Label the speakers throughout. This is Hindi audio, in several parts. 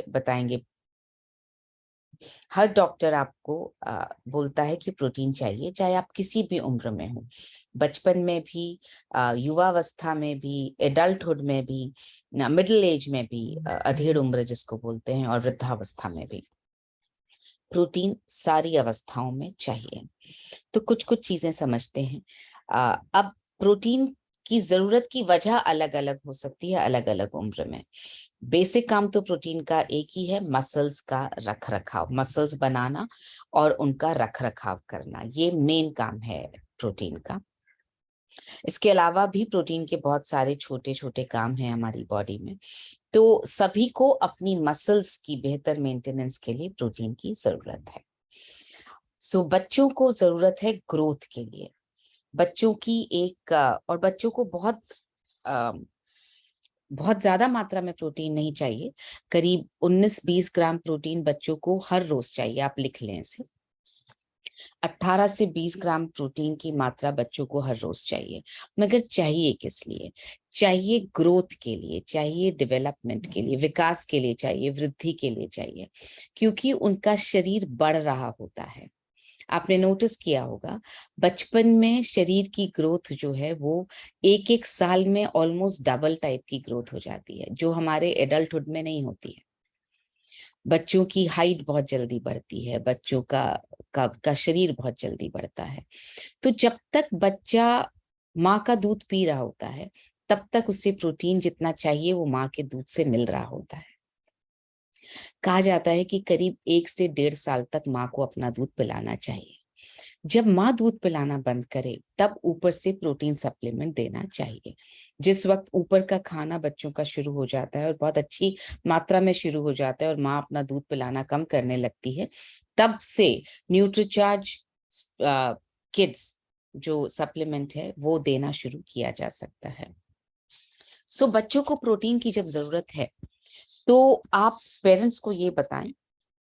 Speaker 1: बताएंगे। हर डॉक्टर आपको बोलता है कि प्रोटीन चाहिए, चाहे आप किसी भी उम्र में हो, बचपन में भी, युवावस्था में भी, एडल्टहुड में भी, मिडिल एज में भी, अधेड़ उम्र जिसको बोलते हैं, और वृद्धावस्था में भी प्रोटीन सारी अवस्थाओं में चाहिए। तो कुछ कुछ चीजें समझते हैं। अब प्रोटीन की जरूरत की वजह अलग अलग हो सकती है अलग अलग उम्र में। बेसिक काम तो प्रोटीन का एक ही है, मसल्स का रख रखाव, मसल्स बनाना और उनका रख रखाव करना, ये मेन काम है प्रोटीन का। इसके अलावा भी प्रोटीन के बहुत सारे छोटे छोटे काम हैं हमारी बॉडी में। तो सभी को अपनी मसल्स की बेहतर मेंटेनेंस के लिए प्रोटीन की जरूरत है। सो बच्चों को जरूरत है ग्रोथ के लिए। बच्चों की एक और बच्चों को बहुत ज्यादा मात्रा में प्रोटीन नहीं चाहिए। करीब 19-20 ग्राम प्रोटीन बच्चों को हर रोज चाहिए, आप लिख लें इसे। 18 से 20 ग्राम प्रोटीन की मात्रा बच्चों को हर रोज चाहिए। मगर चाहिए किस लिए? चाहिए ग्रोथ के लिए, चाहिए डेवलपमेंट के लिए, विकास के लिए चाहिए, वृद्धि के लिए चाहिए, क्योंकि उनका शरीर बढ़ रहा होता है। आपने नोटिस किया होगा, बचपन में शरीर की ग्रोथ जो है वो एक एक साल में ऑलमोस्ट डबल टाइप की ग्रोथ हो जाती है, जो हमारे एडल्टहुड में नहीं होती है। बच्चों की हाइट बहुत जल्दी बढ़ती है, बच्चों का शरीर बहुत जल्दी बढ़ता है। तो जब तक बच्चा माँ का दूध पी रहा होता है, तब तक उसे प्रोटीन जितना चाहिए वो माँ के दूध से मिल रहा होता है। कहा जाता है कि करीब 1 से 1.5 साल तक माँ को अपना दूध पिलाना चाहिए। जब माँ दूध पिलाना बंद करे, तब ऊपर से प्रोटीन सप्लीमेंट देना चाहिए। जिस वक्त ऊपर का खाना बच्चों का शुरू हो जाता है और बहुत अच्छी मात्रा में शुरू हो जाता है और माँ अपना दूध पिलाना कम करने लगती है, तब से न्यूट्रीचार्ज किड्स जो सप्लीमेंट है वो देना शुरू किया जा सकता है। सो बच्चों को प्रोटीन की जब जरूरत है, तो आप पेरेंट्स को ये बताएं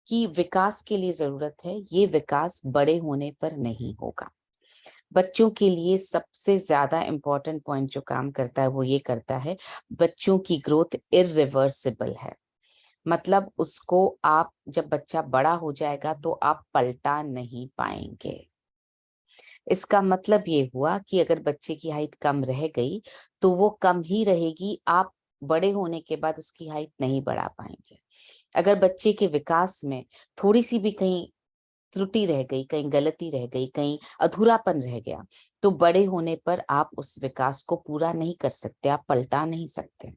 Speaker 1: कि विकास के लिए जरूरत है, ये विकास बड़े होने पर नहीं होगा। बच्चों के लिए सबसे ज्यादा इंपॉर्टेंट पॉइंट जो काम करता है वो ये करता है, बच्चों की ग्रोथ इरिवर्सिबल है। मतलब उसको आप जब बच्चा बड़ा हो जाएगा तो आप पलटा नहीं पाएंगे। इसका मतलब ये हुआ कि अगर बच्चे की हाइट कम रह गई तो वो कम ही रहेगी, आप बड़े होने के बाद उसकी हाइट नहीं बढ़ा पाएंगे। अगर बच्चे के विकास में थोड़ी सी भी कहीं त्रुटि रह गई, कहीं गलती रह गई, कहीं अधूरापन रह गया, तो बड़े होने पर आप उस विकास को पूरा नहीं कर सकते, आप पलटा नहीं सकते।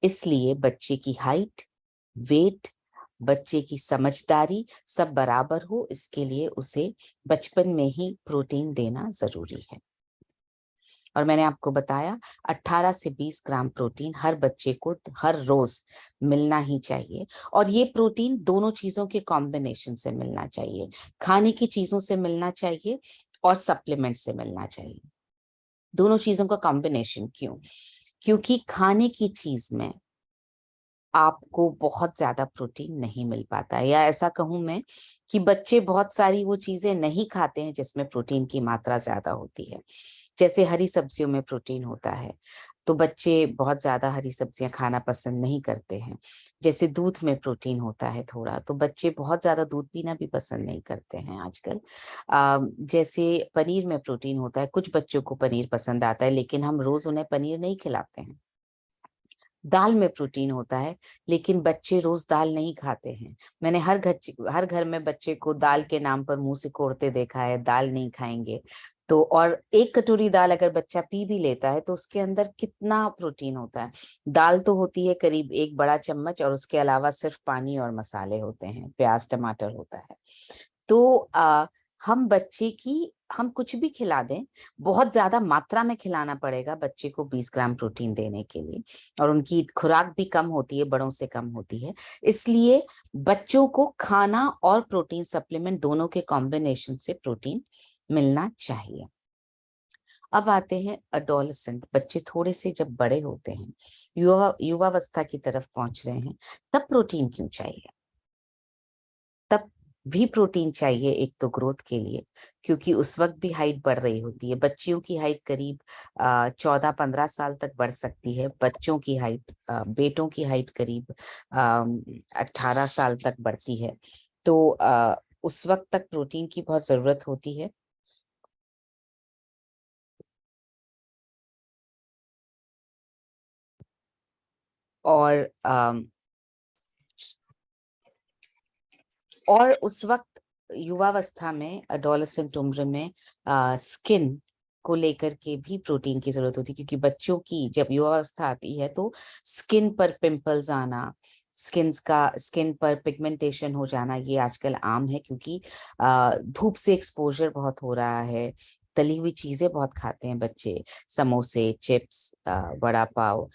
Speaker 1: इसलिए बच्चे की हाइट, वेट, बच्चे की समझदारी सब बराबर हो, इसके लिए उसे बचपन में ही प्रोटीन देना जरूरी है। और मैंने आपको बताया 18 से 20 ग्राम प्रोटीन हर बच्चे को हर रोज मिलना ही चाहिए। और ये प्रोटीन दोनों चीजों के कॉम्बिनेशन से मिलना चाहिए, खाने की चीजों से मिलना चाहिए और सप्लीमेंट से मिलना चाहिए। दोनों चीजों का कॉम्बिनेशन क्यों? क्योंकि खाने की चीज में आपको बहुत ज्यादा प्रोटीन नहीं मिल पाता है, या ऐसा कहूं मैं कि बच्चे बहुत सारी वो चीजें नहीं खाते हैं जिसमें प्रोटीन की मात्रा ज्यादा होती है। जैसे हरी सब्जियों में प्रोटीन होता है, तो बच्चे बहुत ज्यादा हरी सब्जियां खाना पसंद नहीं करते हैं। जैसे दूध में प्रोटीन होता है थोड़ा, तो बच्चे बहुत ज्यादा दूध पीना भी पसंद नहीं करते हैं आजकल। जैसे पनीर में प्रोटीन होता है, कुछ बच्चों को पनीर पसंद आता है, लेकिन हम रोज उन्हें पनीर नहीं खिलाते हैं। दाल में प्रोटीन होता है, लेकिन बच्चे रोज दाल नहीं खाते हैं। मैंने हर घर में बच्चे को दाल के नाम पर मुंह सिकोड़ते देखा है, दाल नहीं खाएंगे। तो और एक कटोरी दाल अगर बच्चा पी भी लेता है तो उसके अंदर कितना प्रोटीन होता है? दाल तो होती है करीब 1 बड़ा चम्मच, और उसके अलावा सिर्फ पानी और मसाले होते हैं, प्याज टमाटर होता है। तो हम बच्चे की हम कुछ भी खिला दें, बहुत ज्यादा मात्रा में खिलाना पड़ेगा बच्चे को 20 ग्राम प्रोटीन देने के लिए। और उनकी खुराक भी कम होती है, बड़ों से कम होती है। इसलिए बच्चों को खाना और प्रोटीन सप्लीमेंट दोनों के कॉम्बिनेशन से प्रोटीन मिलना चाहिए। अब आते हैं अडोलेसेंट बच्चे, थोड़े से जब बड़े होते हैं, युवावस्था की तरफ पहुंच रहे हैं, तब प्रोटीन क्यों चाहिए? तब भी प्रोटीन चाहिए, एक तो ग्रोथ के लिए, क्योंकि उस वक्त भी हाइट बढ़ रही होती है। बच्चियों की हाइट करीब 14-15 साल तक बढ़ सकती है, बच्चों की हाइट, बेटों की हाइट करीब 18 साल तक बढ़ती है। तो उस वक्त तक प्रोटीन की बहुत जरूरत होती है। और उस वक्त युवावस्था में, अडोलेसेंट उम्र में, स्किन को लेकर के भी प्रोटीन की जरूरत होती है, क्योंकि बच्चों की जब युवावस्था आती है तो स्किन पर पिंपल्स आना, स्किन पर पिगमेंटेशन हो जाना, ये आजकल आम है, क्योंकि धूप से एक्सपोजर बहुत हो रहा है। तली हुई चीजें बहुत खाते हैं बच्चे, समोसे, चिप्स, वड़ा पाव,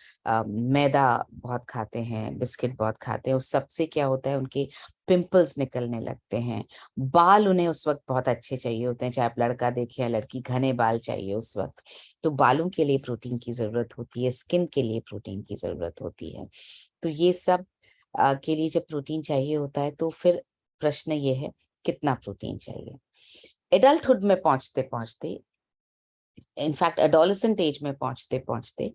Speaker 1: मैदा बहुत खाते हैं, बिस्किट बहुत खाते हैं। उस सबसे क्या होता है, उनके पिंपल्स निकलने लगते हैं। बाल उन्हें उस वक्त बहुत अच्छे चाहिए होते हैं, चाहे आप लड़का देखें या लड़की, घने बाल चाहिए उस वक्त। तो बालों के लिए प्रोटीन की जरूरत होती है, स्किन के लिए प्रोटीन की जरूरत होती है। तो ये सब के लिए जब प्रोटीन चाहिए होता है, तो फिर प्रश्न ये है कितना प्रोटीन चाहिए। एडल्टहुड में पहुंचते पहुंचते, इनफैक्ट एडोलेसेंट एज में पहुंचते पहुंचते,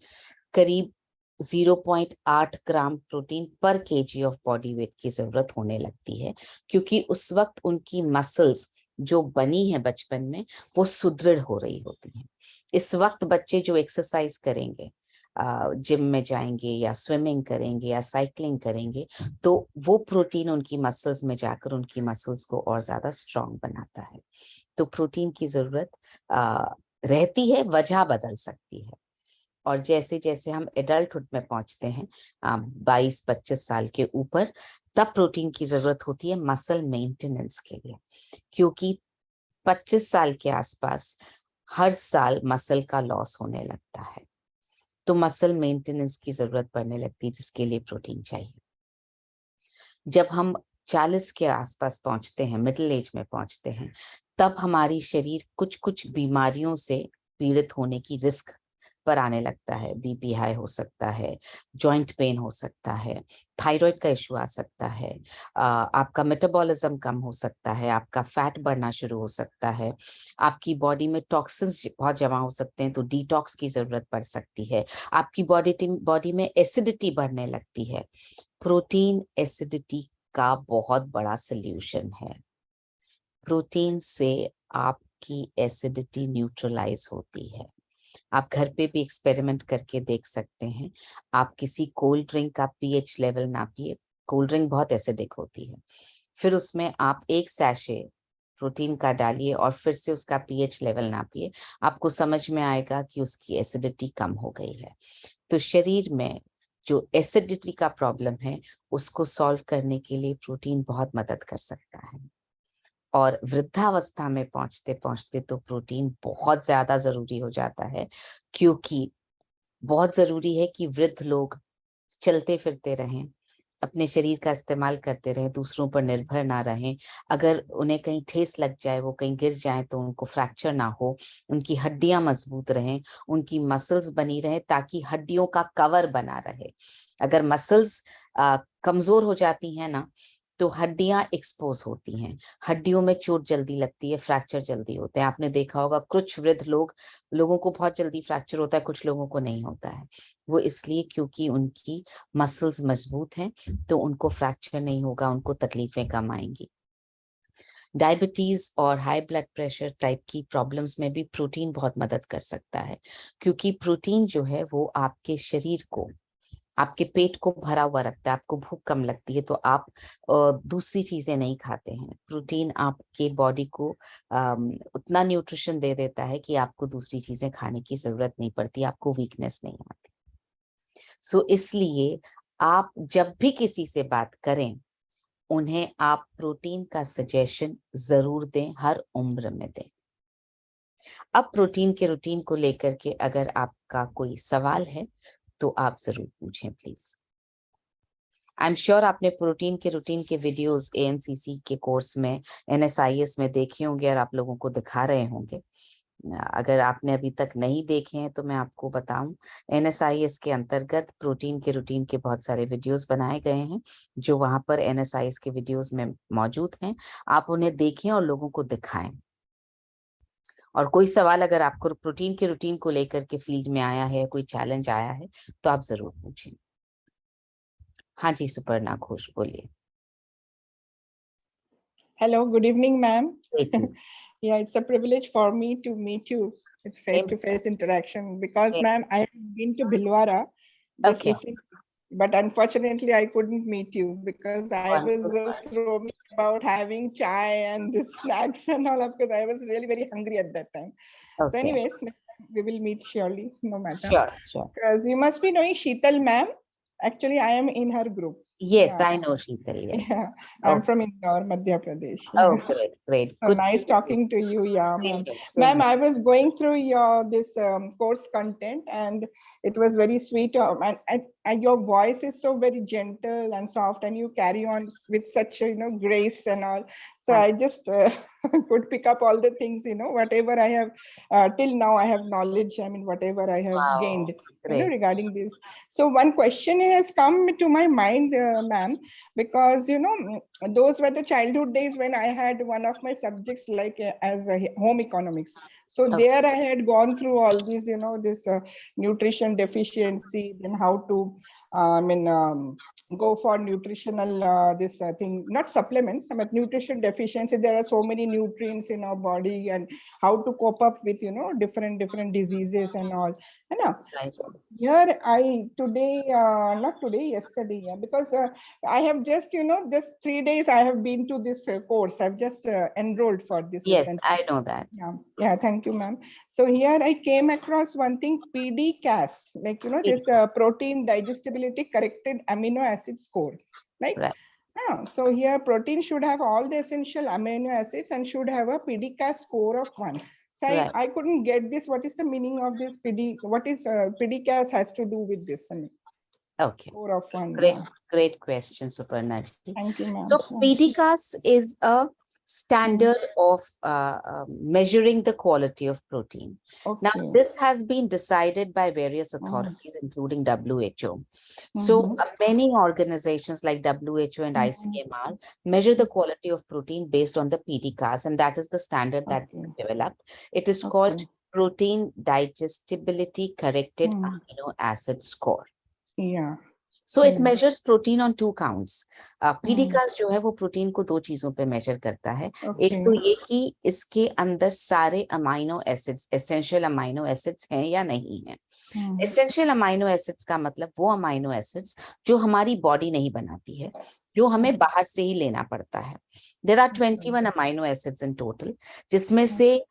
Speaker 1: करीब 0.8 ग्राम प्रोटीन पर केजी ऑफ बॉडी वेट की जरूरत होने लगती है, क्योंकि उस वक्त उनकी मसल्स जो बनी है बचपन में, वो सुदृढ़ हो रही होती हैं। इस वक्त बच्चे जो एक्सरसाइज करेंगे, जिम में जाएंगे या स्विमिंग करेंगे या साइकिलिंग करेंगे, तो वो प्रोटीन उनकी मसल्स में जाकर उनकी मसल्स को और ज्यादा स्ट्रांग बनाता है। तो प्रोटीन की जरूरत रहती है, वजह बदल सकती है। और जैसे जैसे हम एडल्टहुड में पहुंचते हैं, 22-25 साल के ऊपर, तब प्रोटीन की जरूरत होती है मसल मेंटेनेंस के लिए, क्योंकि 25 साल के आसपास हर साल मसल का लॉस होने लगता है। तो मसल मेंटेनेंस की जरूरत पड़ने लगती है, जिसके लिए प्रोटीन चाहिए। जब हम 40 के आसपास पहुंचते हैं, मिडिल एज में पहुंचते हैं, तब हमारी शरीर कुछ कुछ बीमारियों से पीड़ित होने की रिस्क पर आने लगता है। बीपी हाई हो सकता है, जॉइंट पेन हो सकता है, थायराइड का इशू आ सकता है, आपका मेटाबॉलिज्म कम हो सकता है, आपका फैट बढ़ना शुरू हो सकता है, आपकी बॉडी में टॉक्सिन्स बहुत जमा हो सकते हैं, तो डिटॉक्स की जरूरत पड़ सकती है, आपकी बॉडी में एसिडिटी बढ़ने लगती है। प्रोटीन एसिडिटी का बहुत बड़ा सल्यूशन है। प्रोटीन से आपकी एसिडिटी न्यूट्रलाइज होती है। आप घर पे भी एक्सपेरिमेंट करके देख सकते हैं। आप किसी कोल्ड ड्रिंक का पीएच लेवल नापिए, कोल्ड ड्रिंक बहुत एसिडिक होती है, फिर उसमें आप एक सैशे प्रोटीन का डालिए और फिर से उसका पीएच लेवल नापिए, आपको समझ में आएगा कि उसकी एसिडिटी कम हो गई है। तो शरीर में जो एसिडिटी का प्रॉब्लम है, उसको सॉल्व करने के लिए प्रोटीन बहुत मदद कर सकता है। और वृद्धावस्था में पहुंचते पहुंचते तो प्रोटीन बहुत ज्यादा जरूरी हो जाता है, क्योंकि बहुत जरूरी है कि वृद्ध लोग चलते फिरते रहें, अपने शरीर का इस्तेमाल करते रहें, दूसरों पर निर्भर ना रहें। अगर उन्हें कहीं ठेस लग जाए, वो कहीं गिर जाए, तो उनको फ्रैक्चर ना हो, उनकी हड्डियां मजबूत रहें, उनकी मसल्स बनी रहें, ताकि हड्डियों का कवर बना रहे। अगर मसल्स कमजोर हो जाती हैं ना, तो हड्डियां एक्सपोज होती हैं, हड्डियों में चोट जल्दी लगती है, फ्रैक्चर जल्दी होते हैं। आपने देखा होगा कुछ वृद्ध लोगों को बहुत जल्दी फ्रैक्चर होता है, कुछ लोगों को नहीं होता है। वो इसलिए क्योंकि उनकी मसल्स मजबूत हैं, तो उनको फ्रैक्चर नहीं होगा, उनको तकलीफें कम आएंगी। डायबिटीज और हाई ब्लड प्रेशर टाइप की प्रॉब्लम्स में भी प्रोटीन बहुत मदद कर सकता है, क्योंकि प्रोटीन जो है वो आपके शरीर को, आपके पेट को भरा हुआ रखता है। आपको भूख कम लगती है तो आप दूसरी चीजें नहीं खाते हैं। प्रोटीन आपके बॉडी को उतना न्यूट्रिशन दे देता है कि आपको दूसरी चीजें खाने की जरूरत नहीं पड़ती, आपको वीकनेस नहीं आती। सो इसलिए आप जब भी किसी से बात करें, उन्हें आप प्रोटीन का सजेशन जरूर दें, हर उम्र में दें। अब प्रोटीन के रूटीन को लेकर के अगर आपका कोई सवाल है तो आप जरूर पूछें प्लीज। आई एम श्योर आपने प्रोटीन के रूटीन के वीडियोस एएनसीसी के कोर्स में, एनएसआईएस में देखे होंगे और आप लोगों को दिखा रहे होंगे। अगर आपने अभी तक नहीं देखे हैं तो मैं आपको बताऊं, NSIS के अंतर्गत प्रोटीन के रूटीन के बहुत सारे वीडियोस बनाए गए हैं जो वहां पर NSIS के वीडियोस में मौजूद हैं। आप उन्हें देखें और लोगों को दिखाएं। और कोई सवाल अगर आपको प्रोटीन के रूटीन को लेकर के फील्ड में आया है, कोई चैलेंज आया है, तो आप जरूर पूछें। हाँ जी, सुपर्णा घोष बोलिए।
Speaker 2: Hello, good evening, ma'am.
Speaker 1: Same.
Speaker 2: Yeah, it's a privilege for me to meet you. It's face-to-face interaction because, ma'am, I have been to Bhilwara just
Speaker 1: Okay.
Speaker 2: recently, but unfortunately, I couldn't meet you because I was just roaming about having chai and the snacks and all, because I was really very hungry at that time.
Speaker 1: Okay.
Speaker 2: So, anyways, we will meet surely, no matter.
Speaker 1: Sure.
Speaker 2: Because you must be knowing Sheetal, ma'am. Actually, I am in her group.
Speaker 1: Yes,
Speaker 2: Yeah.
Speaker 1: I know Sheetal. Yes.
Speaker 2: Yeah, I'm from Indore, Madhya Pradesh.
Speaker 1: Oh, great.
Speaker 2: So
Speaker 1: Good.
Speaker 2: nice talking to you, yeah, ma'am.
Speaker 1: Same
Speaker 2: Ma'am,
Speaker 1: here.
Speaker 2: I was going through your this course content, and it was very sweet. And your voice is so very gentle and soft, and you carry on with such grace and all. So I just could pick up all the things, whatever I have till now. I have knowledge. I mean, whatever I have gained, regarding this. So one question has come to my mind, ma'am, because those were the childhood days when I had one of my subjects like as a home economics. So there I had gone through all these, this nutrition deficiency, then how to go for nutritional this thing, not supplements, but nutrition deficiency. There are so many nutrients in our body, and how to cope up with different diseases and all. So here I today, not today, yesterday, because I have just just 3 days I have been to this course. I've just enrolled for this.
Speaker 1: Yes, I know that.
Speaker 2: Yeah, thank you, ma'am. So here I came across one thing, PDCAS, like this protein digestibility corrected amino acid score, like.
Speaker 1: Right.
Speaker 2: So here protein should have all the essential amino acids and should have a PDCAS score of 1. So I couldn't get this. What is the meaning of this what is PDCAS has to do with this?
Speaker 1: Okay.
Speaker 2: Score of 1.
Speaker 1: Great question, Suparna ji.
Speaker 2: Thank you, ma'am.
Speaker 1: So PDCAS is a standard of measuring the quality of protein. Now, this has been decided by various authorities, including WHO. So many organizations like WHO and ICMR measure the quality of protein based on the PDCAS, and that is the standard that we developed. It is called protein digestibility corrected amino acid score.
Speaker 2: Yeah.
Speaker 1: So it measures protein on 2 counts. PDCAS जो है वो प्रोटीन को 2 चीजों पे मेजर करता है। एक तो ये कि इसके अंदर सारे amino acids, essential amino acids हैं या नहीं है। एसेंशियल अमाइनो एसिड्स का मतलब वो अमाइनो एसिड्स जो हमारी बॉडी नहीं बनाती है, जो हमें बाहर से ही लेना पड़ता है। There are 21 amino acids in total, जिसमें से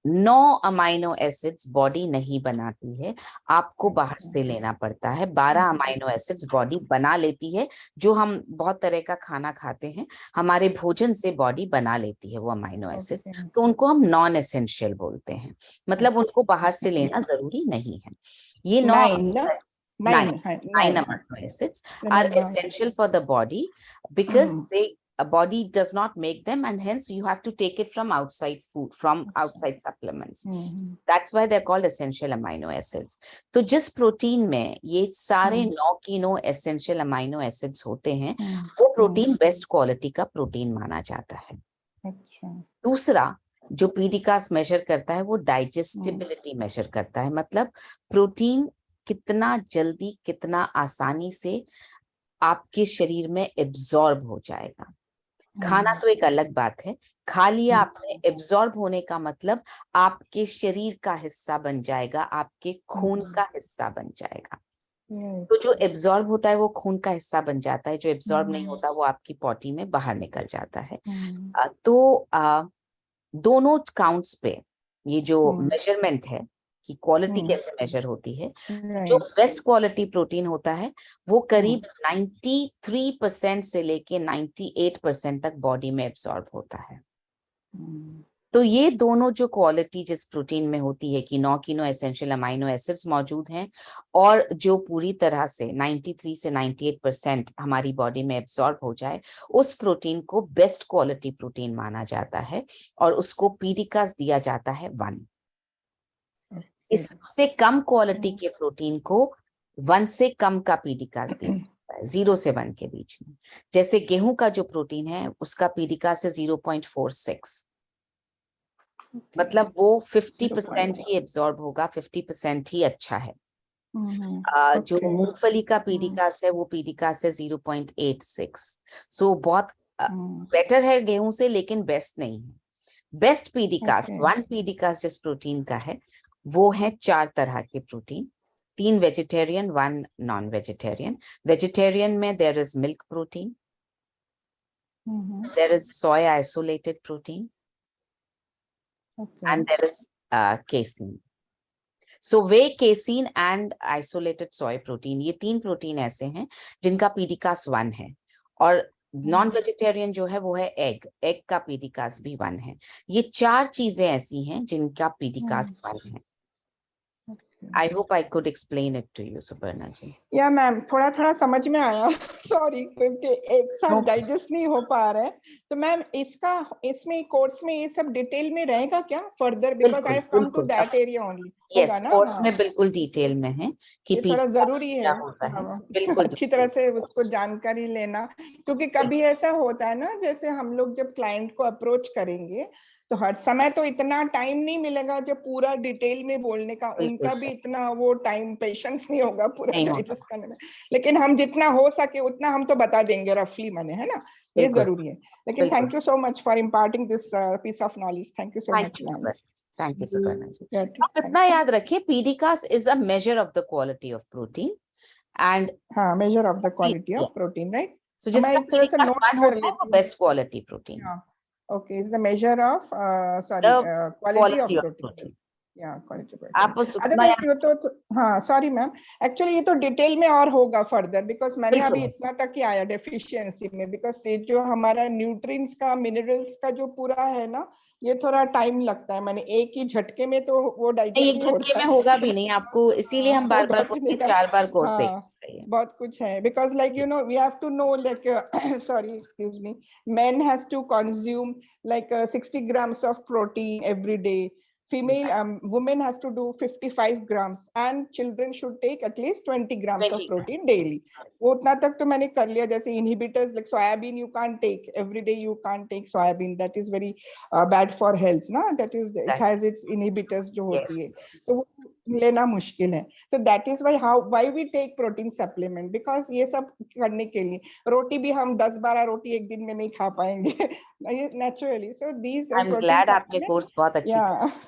Speaker 1: 9 अमाइनो एसिड्स बॉडी नहीं बनाती है, आपको बाहर से लेना पड़ता है। 12 अमाइनो एसिड्स बॉडी बना लेती है, जो हम बहुत तरह का खाना खाते हैं, हमारे भोजन से बॉडी बना लेती है वो अमाइनो एसिड, तो उनको हम नॉन एसेंशियल बोलते हैं, मतलब उनको बाहर से लेना जरूरी नहीं है। ये 9 amino acids are essential for the body because a body does not make them, and hence you have to take it from outside food, from outside supplements. That's why they're called essential amino acids. तो जिस प्रोटीन में ये सारे 9 की 9 essential amino acids होते हैं, वो प्रोटीन बेस्ट क्वालिटी का प्रोटीन माना जाता है। दूसरा जो PDCAS मेजर करता है वो डाइजेस्टिबिलिटी मेजर करता है, मतलब प्रोटीन कितना जल्दी, कितना आसानी से आपके शरीर में एब्जॉर्ब हो जाएगा। खाना तो एक अलग बात है, खा लिया आपने, एब्जॉर्ब होने का मतलब आपके शरीर का हिस्सा बन जाएगा, आपके खून का हिस्सा बन जाएगा। तो जो एब्जॉर्ब होता है वो खून का हिस्सा बन जाता है, जो एब्जॉर्ब नहीं होता वो आपकी पॉटी में बाहर निकल जाता है। तो दोनों काउंट्स पे ये जो मेजरमेंट है कि क्वालिटी कैसे मेजर होती है, जो बेस्ट क्वालिटी प्रोटीन होता है वो करीब 93% से लेके 98% तक बॉडी में एब्सॉर्ब होता है। तो ये दोनों जो क्वालिटी जिस प्रोटीन में होती है कि 9 की 9 एसेंशियल अमाइनो एसिड्स मौजूद हैं, और जो पूरी तरह से 93 से 98% हमारी बॉडी में एब्सॉर्ब हो जाए, उस प्रोटीन को बेस्ट क्वालिटी प्रोटीन माना जाता है और उसको PDCAS दिया जाता है 1। इससे कम क्वालिटी के प्रोटीन को 1 से कम का पीडिकास दिया जाता है, 0 से 1 के बीच में। जैसे गेहूं का जो प्रोटीन है उसका पीडिकास है 0.46, मतलब वो 50% ही एब्जॉर्ब होगा, 50% ही अच्छा है। जो मूंगफली का पीडिकास है वो पीडिकास है 0.86, सो बहुत बेटर है गेहूं से, लेकिन बेस्ट नहीं है। बेस्ट पीडिकास, 1 पीडिकास जिस प्रोटीन का है वो है 4 तरह के protein, 3 vegetarian 1 non vegetarian. Vegetarian में there is milk protein, there is soya isolated protein and there is casein. So whey, casein and isolated soy protein, ये 3 प्रोटीन ऐसे हैं जिनका पीडिकास 1 है। और नॉन वेजिटेरियन जो है वो है एग का पीडिकास भी 1 है। ये 4 चीजें ऐसी हैं जिनका पीडिकास 1 है। I hope I could explain it to you, Suparna ji.
Speaker 2: या मैम थोड़ा थोड़ा समझ में आया। सॉरी, क्योंकि एक साथ डाइजेस्ट नहीं हो पा रहे। तो मैम इसमें कोर्स में ये सब डिटेल में रहेगा क्या further, because I have come to that area only.
Speaker 1: Yes, course में बिल्कुल डिटेल में है कि
Speaker 2: थोड़ा जरूरी है
Speaker 1: बिल्कुल
Speaker 2: अच्छी तरह से उसको जानकारी लेना, क्योंकि कभी ऐसा होता है ना, जैसे हम लोग जब क्लाइंट को अप्रोच करेंगे तो हर समय तो इतना टाइम नहीं मिलेगा जब पूरा डिटेल में बोलने का, उनका भी इतना वो टाइम पेशेंस नहीं होगा पूरा डाइजेस्ट करने में। लेकिन हम जितना हो सके उतना हम तो बता देंगे रफली, माने, है ना, ये जरूरी है। लेकिन thank you so much for imparting this piece of knowledge. Thank you so much ma'am.
Speaker 1: Thank you Suparna ji. आप इतना याद रखिए, PDCAAS is a measure of the quality of protein and
Speaker 2: measure of the quality of protein, right.
Speaker 1: So जिसका
Speaker 2: थोड़ा सा नोट कर लेती हूँ,
Speaker 1: best quality protein.
Speaker 2: Okay, is the measure of quality of protein. Yeah, quality protein.
Speaker 1: आप
Speaker 2: Otherwise ये तो हाँ, sorry मैम, एक्चुअली ये तो डिटेल में और होगा फर्दर, बिकॉज मैंने अभी इतना तक ही आया डेफिशिएंसी में, बिकॉज ये जो हमारा न्यूट्रिएंट्स का, मिनरल्स का जो पूरा है ना, ये थोड़ा टाइम लगता है। मैंने एक ही झटके में तो वो डाइजेस्ट नहीं होता है,
Speaker 1: होगा भी नहीं आपको, इसीलिए हम बार बार 4 बार कोर्स देते हैं।
Speaker 2: बहुत कुछ है, because like you know we have to know like sorry excuse me, men has to consume like 60 grams of protein every day. Female women has to do 55 grams and children should take at least 20 grams of protein daily. वो उतना तक तो मैंने कर लिया। जैसे inhibitors like soybean you can't take every day, you can't take soybean, that is very bad for health ना, that is it has its inhibitors जो होती है, तो वो लेना मुश्किल है। So that is why we take protein supplement, because ये सब करने के लिए रोटी भी हम 10-12 रोटी एक दिन में नहीं खा पाएंगे naturally. So these
Speaker 1: I'm glad आपने कोर्स बहुत अच्छी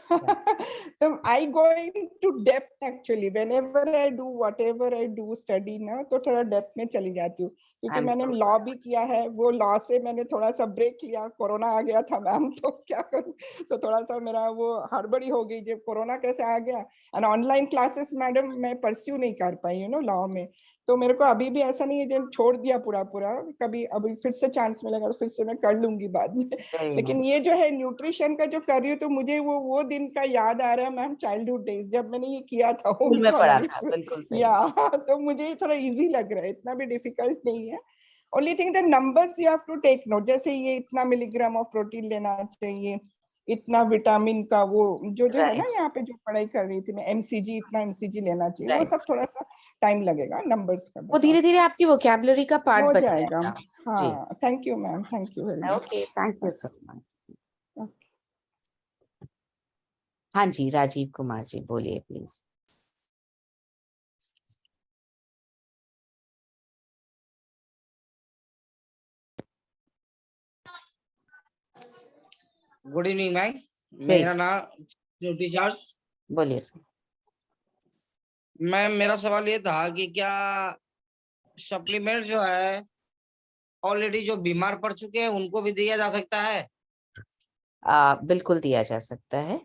Speaker 2: so I go into depth actually whenever I do whatever I do study ना, तो थोड़ा डेप्थ में चली जाती हूँ, क्योंकि मैंने लॉ भी किया है। वो लॉ से मैंने थोड़ा सा ब्रेक लिया, कोरोना आ गया था मैम, तो क्या करूँ, तो थोड़ा सा मेरा वो हड़बड़ी हो गई जब कोरोना कैसे आ गया। एंड ऑनलाइन क्लासेस मैडम मैं परस्यू नहीं कर पाई, यू नो, लॉ में। तो मेरे को अभी भी ऐसा नहीं है जब छोड़ दिया पूरा, कभी अभी फिर से चांस मिलेगा तो फिर से मैं कर लूंगी बाद में। लेकिन ये जो है न्यूट्रिशन का जो कर रही हूँ, तो मुझे वो दिन का याद आ रहा है मैम, चाइल्डहुड डेज जब मैंने ये किया था होम इकोनॉमिक्स। या तो मुझे थोड़ा इजी लग रहा है, इतना भी डिफिकल्ट नहीं है। Only thing the numbers you have to take note, जैसे ये इतना मिलीग्राम ऑफ प्रोटीन लेना चाहिए, इतना विटामिन का वो जो है ना, यहाँ पे जो पढ़ाई कर रही थी मैं, एमसीजी, इतना एमसीजी लेना चाहिए, वो सब थोड़ा सा टाइम लगेगा, नंबर्स का
Speaker 1: वो धीरे धीरे आपकी वोकैबुलरी का पार्ट
Speaker 2: हो
Speaker 1: बन
Speaker 2: जाएगा। हाँ, thank you ma'am, thank you very much.
Speaker 1: Okay, thank you so much. हाँ जी, राजीव कुमार जी बोलिए प्लीज।
Speaker 3: गुड इवनिंग मैम, मेरा नाम टीचर्स।
Speaker 1: बोलिए सर।
Speaker 3: मैम मेरा सवाल ये था कि क्या सप्लीमेंट जो है ऑलरेडी जो बीमार पड़ चुके हैं उनको भी दिया जा सकता है?
Speaker 1: बिल्कुल दिया जा सकता है।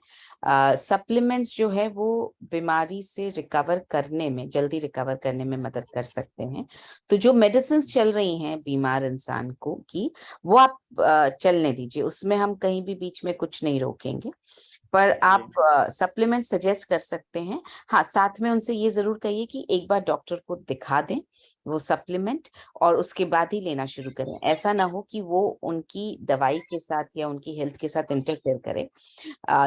Speaker 1: सप्लीमेंट्स जो है वो बीमारी से रिकवर करने में, जल्दी रिकवर करने में मदद कर सकते हैं। तो जो मेडिसिन चल रही हैं बीमार इंसान को की, वो आप चलने दीजिए, उसमें हम कहीं भी बीच में कुछ नहीं रोकेंगे। पर आप सप्लीमेंट सजेस्ट कर सकते हैं। हाँ, साथ में उनसे ये जरूर कहिए कि एक बार डॉक्टर को दिखा दें वो सप्लीमेंट, और उसके बाद ही लेना शुरू करें। ऐसा ना हो कि वो उनकी दवाई के साथ या उनकी हेल्थ के साथ इंटरफेयर करे।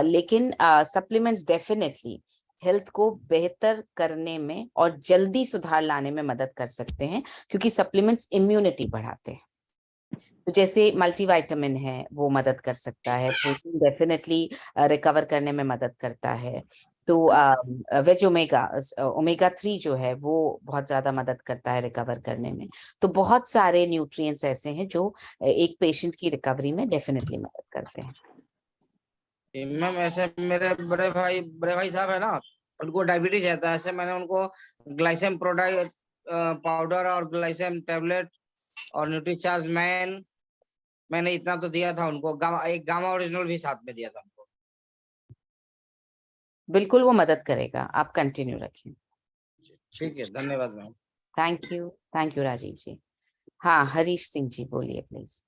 Speaker 1: लेकिन सप्लीमेंट्स डेफिनेटली हेल्थ को बेहतर करने में और जल्दी सुधार लाने में मदद कर सकते हैं, क्योंकि सप्लीमेंट्स इम्यूनिटी बढ़ाते हैं। तो जैसे मल्टीविटामिन है वो मदद कर सकता है, प्रोटीन डेफिनेटली रिकवर करने में मदद करता है। तो वेज ओमेगा 3 जो है वो बहुत ज्यादा मदद करता है रिकवर करने में। तो बहुत सारे न्यूट्रिएंट्स ऐसे हैं जो एक पेशेंट की रिकवरी में डेफिनेटली मदद करते हैं।
Speaker 3: मैम ऐसे मेरे बड़े भाई साहब है ना, उनको डायबिटीज है, तो ऐसे मैंने उनको ग्लाइसेम प्रोडक्ट पाउडर और ग्लाइसेम टैबलेट और न्यूट्रीचार्ज मैंने इतना तो दिया था उनको। एक गामा ओरिजिनल भी साथ में दिया था उनको।
Speaker 1: बिल्कुल वो मदद करेगा, आप कंटिन्यू रखिए।
Speaker 3: ठीक है, धन्यवाद मैम।
Speaker 1: थैंक यू राजीव जी। हाँ, हरीश सिंह जी बोलिए please.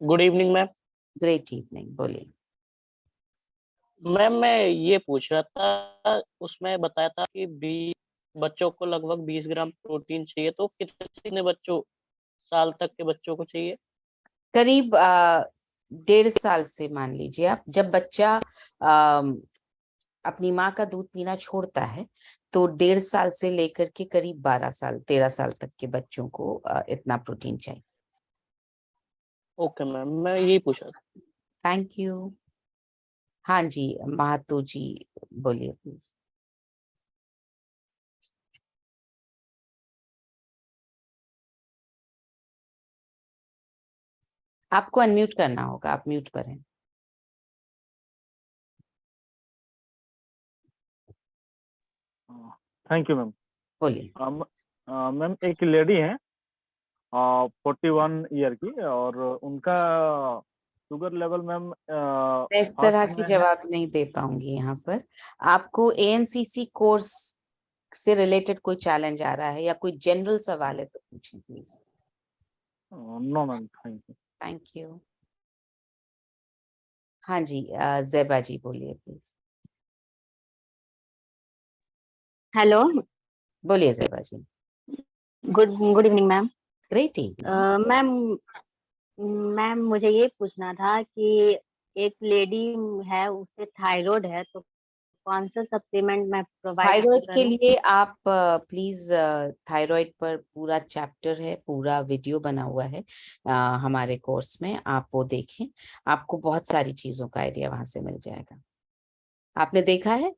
Speaker 4: Good evening ma'am.
Speaker 1: Great evening, बोलिए।
Speaker 4: मैम मैं ये पूछ रहा था, उसमें बताया था कि बच्चों को लगभग 20 ग्राम प्रोटीन चाहिए, तो कितने बच्चों साल तक के बच्चों को चाहिए?
Speaker 1: करीब 1.5 साल से मान लीजिए आप, जब बच्चा अपनी माँ का दूध पीना छोड़ता है तो 1.5 साल से लेकर के करीब 12 साल 13 साल तक के बच्चों को इतना प्रोटीन चाहिए।
Speaker 4: ओके मैम, मैं यही पूछ रहा था।
Speaker 1: Thank you. हाँ जी, महातो जी बोलिए प्लीज। आपको अनम्यूट करना होगा, आप म्यूट पर हैं।
Speaker 5: Thank you ma'am.
Speaker 1: बोलिए।
Speaker 5: मैम एक लेडी है 41 ईयर की, और उनका शुगर लेवल मैम
Speaker 1: मैं इस
Speaker 5: फास्ट
Speaker 1: तरह की
Speaker 5: में है।
Speaker 1: जवाब नहीं दे पाऊंगी यहाँ पर। आपको एएनसीसी कोर्स से रिलेटेड कोई चैलेंज आ रहा है या कोई जनरल सवाल है तो पूछें please.
Speaker 5: No ma'am, thank you.
Speaker 1: Thank you. हाँ जी, ज़ेबा जी बोलिए प्लीज।
Speaker 6: हेलो,
Speaker 1: बोलिए Zeba ji.
Speaker 6: Good evening ma'am.
Speaker 1: Great evening.
Speaker 6: Ma'am ma'am मुझे ये पूछना था कि एक लेडी है, उसे थायराइड है, तो कौन सा सप्लीमेंट मैं प्रोवाइड
Speaker 1: थायराइड के
Speaker 6: करूं?
Speaker 1: लिए आप प्लीज, थायराइड पर पूरा चैप्टर है, पूरा वीडियो बना हुआ है हमारे कोर्स में, आप वो देखें। आपको बहुत सारी चीजों का आइडिया वहां से मिल जाएगा। आपने देखा है?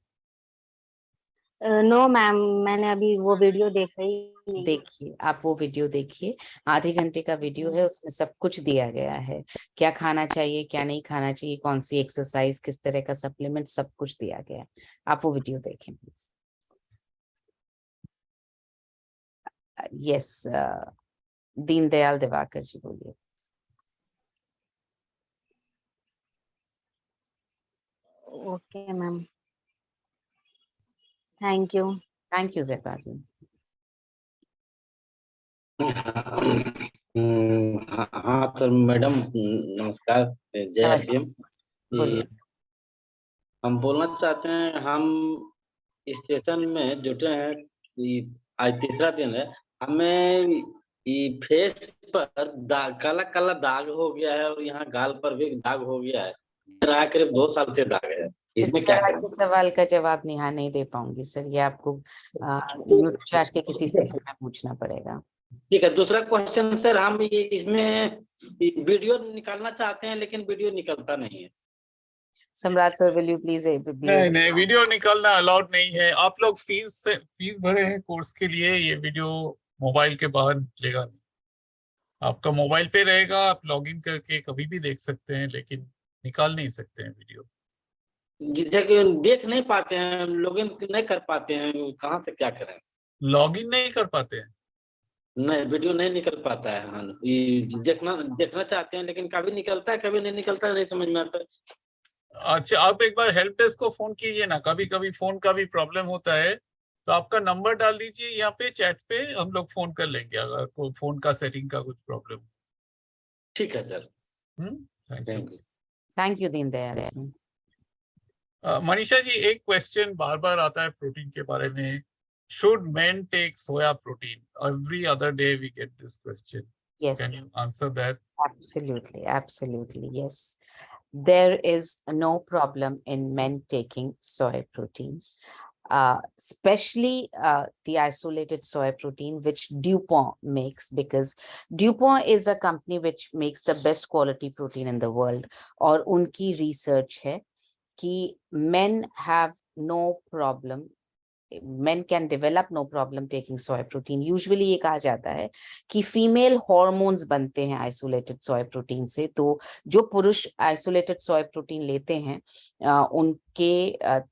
Speaker 6: नो मैम, मैंने अभी वो वीडियो देखा ही नहीं।
Speaker 1: देखिए, आप वो वीडियो देखिए, आधे घंटे का वीडियो है, उसमें सब कुछ दिया गया है। क्या खाना चाहिए, क्या नहीं खाना चाहिए, कौन सी एक्सरसाइज, किस तरह का सप्लीमेंट, सब कुछ दिया गया है। आप वो वीडियो देखें प्लीज। यस, दीनदयाल दिवाकर जी बोलिए।
Speaker 6: Okay ma'am, thank you.
Speaker 1: Thank you Zeba ji.
Speaker 7: हाँ तो मैडम नमस्कार, जय
Speaker 1: नमस्कार,
Speaker 7: श्री।
Speaker 1: बोलिए।
Speaker 7: हम बोलना चाहते हैं, हम इस सेशन में जुटे हैं। आज तीसरा दिन है। हमें ये फेस पर दाग, काला काला दाग हो गया है, और यहाँ गाल पर भी दाग हो गया है। करीब 2 साल से दाग है,
Speaker 1: इस
Speaker 7: इसमें क्या
Speaker 1: तरह
Speaker 7: करें?
Speaker 1: के सवाल का जवाब नहीं दे पाऊंगी सर, ये आपको न्यूट्रीचार्ज के किसी सेशन में पूछना पड़ेगा।
Speaker 7: ठीक है, दूसरा क्वेश्चन सर, हम ये इसमें वीडियो निकालना चाहते हैं, लेकिन वीडियो निकलता नहीं है।
Speaker 1: सम्राट सर, विल यू प्लीज
Speaker 8: नहीं, वीडियो निकालना अलाउड नहीं है। आप लोग फीस भरे हैं कोर्स के लिए, ये वीडियो मोबाइल के बाहर निकलेगा नहीं। आपका मोबाइल पे रहेगा, आप लॉगिन करके कभी भी देख सकते हैं, लेकिन निकाल नहीं सकते हैं वीडियो।
Speaker 7: जिसे कि देख नहीं पाते हैं, लॉगिन नहीं कर पाते हैं, कहाँ से क्या करें?
Speaker 8: लॉगिन नहीं कर पाते हैं?
Speaker 7: नहीं, वीडियो नहीं निकल पाता है। हाँ, ये देखना चाहते हैं, लेकिन कभी निकलता है, कभी नहीं निकलता है, नहीं समझ में आता है।
Speaker 8: अच्छा, आप एक बार हेल्प डेस्क को फोन कीजिए ना, कभी कभी फोन का भी प्रॉब्लम होता है। तो आपका नंबर डाल दीजिए यहाँ पे चैट पे, हम लोग फोन कर लेंगे अगर कोई फोन का सेटिंग का कुछ प्रॉब्लम।
Speaker 7: ठीक है sir,
Speaker 8: thank you.
Speaker 1: Thank you Deendayal ji.
Speaker 8: Manisha ji, एक क्वेश्चन बार बार आता है प्रोटीन के बारे में। Should men take soya protein? Every other day we get this question.
Speaker 1: Yes,
Speaker 8: can you answer that?
Speaker 1: absolutely, yes. there is no problem in men taking soy protein, especially the isolated soy protein which DuPont makes, because DuPont is a company which makes the best quality protein in the world. और उनकी research है कि men have no problem, men can develop no problem taking soy protein. Usually ये कहा जाता है कि फीमेल हॉर्मोन्स बनते हैं आइसोलेटेड सोय प्रोटीन से, तो जो पुरुष आइसोलेटेड सोय प्रोटीन लेते हैं उनके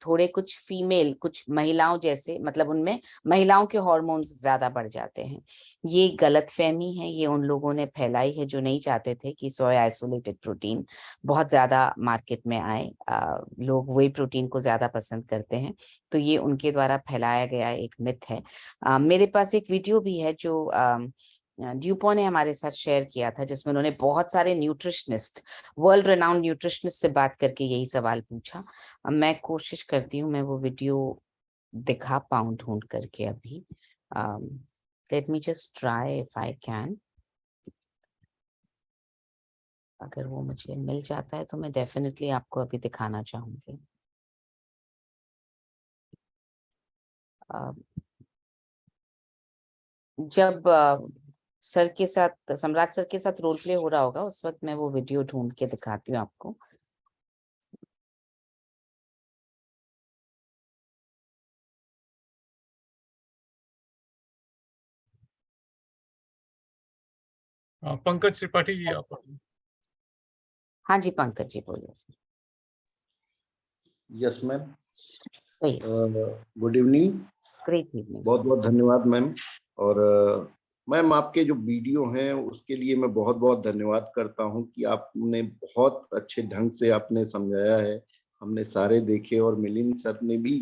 Speaker 1: थोड़े कुछ फीमेल, कुछ महिलाओं जैसे, मतलब उनमें महिलाओं के हॉर्मोन्स ज्यादा बढ़ जाते हैं। ये गलतफहमी है, ये उन लोगों ने फैलाई है जो नहीं चाहते थे कि सोय आइसोलेटेड प्रोटीन बहुत ज्यादा मार्केट में आए। लोग वे प्रोटीन को ज्यादा पसंद करते हैं, तो ये उनके द्वारा फैलाया गया एक मिथ है। मेरे पास एक वीडियो भी है जो ड्यूपो ने हमारे साथ शेयर किया था, जिसमें उन्होंने बहुत सारे न्यूट्रिशनिस्ट, वर्ल्ड रेनाउंड न्यूट्रिशनिस्ट से बात करके यही सवाल पूछा। मैं कोशिश करती हूँ मैं वो वीडियो दिखा पाऊँ ढूंढ करके अभी। Let me just try if I can. अगर वो मुझे मिल जाता है तो मैं डेफिनेटली आपको अभी दिखाना चाहूंगी। जब सर के साथ, सम्राट सर के साथ रोल प्ले हो रहा होगा, उस वक्त मैं वो वीडियो ढूंढ के दिखाती हूँ आपको।
Speaker 8: पंकज त्रिपाठी जी आप।
Speaker 1: हाँ जी पंकज जी बोलिए सर।
Speaker 9: यस मैम,
Speaker 1: वही,
Speaker 9: गुड इवनिंग।
Speaker 1: Great evening.
Speaker 9: बहुत बहुत धन्यवाद मैम। और मैम आपके जो वीडियो हैं उसके लिए मैं बहुत बहुत धन्यवाद करता हूं कि आपने बहुत अच्छे ढंग से आपने समझाया है, हमने सारे देखे, और मिलिंद सर ने भी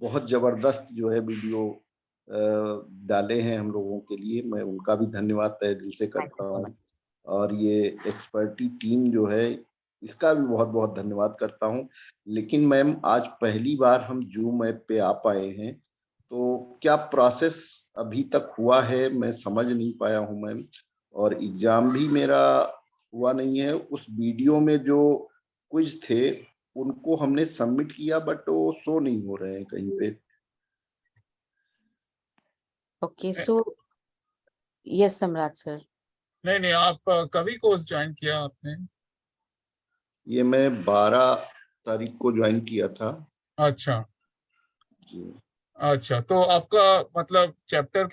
Speaker 9: बहुत जबरदस्त जो है वीडियो डाले हैं हम लोगों के लिए। मैं उनका भी धन्यवाद तहे दिल से करता हूँ। और ये एक्सपर्टी टीम जो है इसका भी बहुत बहुत धन्यवाद करता हूँ। लेकिन मैम आज पहली बार हम जूम ऐप पे आ पाए हैं, तो क्या प्रोसेस अभी तक हुआ है मैं समझ नहीं पाया हूँ मैम। और एग्जाम भी मेरा हुआ नहीं है। उस वीडियो में जो क्विज थे उनको हमने सबमिट किया बट वो शो नहीं हो रहे हैं कहीं पे।
Speaker 1: ओके, सो यस सम्राट सर।
Speaker 8: नहीं, आप कभी कोर्स ज्वाइन किया आपने?
Speaker 9: ये मैं 12 तारीख को ज्वाइन किया था।
Speaker 8: अच्छा
Speaker 9: जी।
Speaker 8: अच्छा, तो आपका मतलब चैप्टर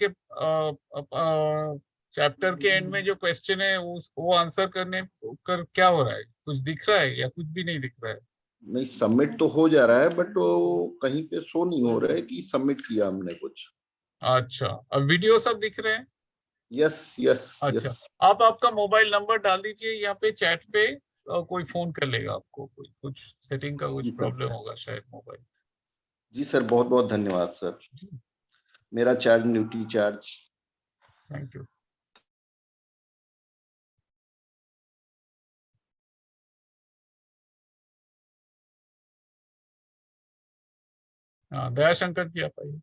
Speaker 8: के एंड में जो क्वेश्चन है वो आंसर करने कर क्या हो रहा है? कुछ दिख रहा है या कुछ भी नहीं दिख रहा है?
Speaker 9: नहीं, सबमिट तो हो जा रहा है बट वो कहीं पे शो नहीं हो रहा है कि सबमिट किया हमने कुछ।
Speaker 8: अच्छा, अब वीडियो सब दिख रहे हैं?
Speaker 9: यस यस
Speaker 8: अच्छा,
Speaker 9: यस।
Speaker 8: आप आपका मोबाइल नंबर डाल दीजिए यहाँ पे चैट पे, कोई फोन कर लेगा आपको। कुछ सेटिंग का कुछ
Speaker 9: जी सर,
Speaker 8: प्रॉब्लम होगा शायद मोबाइल।
Speaker 9: जी सर, बहुत बहुत धन्यवाद सर। मेरा charge duty charge.
Speaker 8: Thank you. हाँ, दयाशंकर जी आप आइए।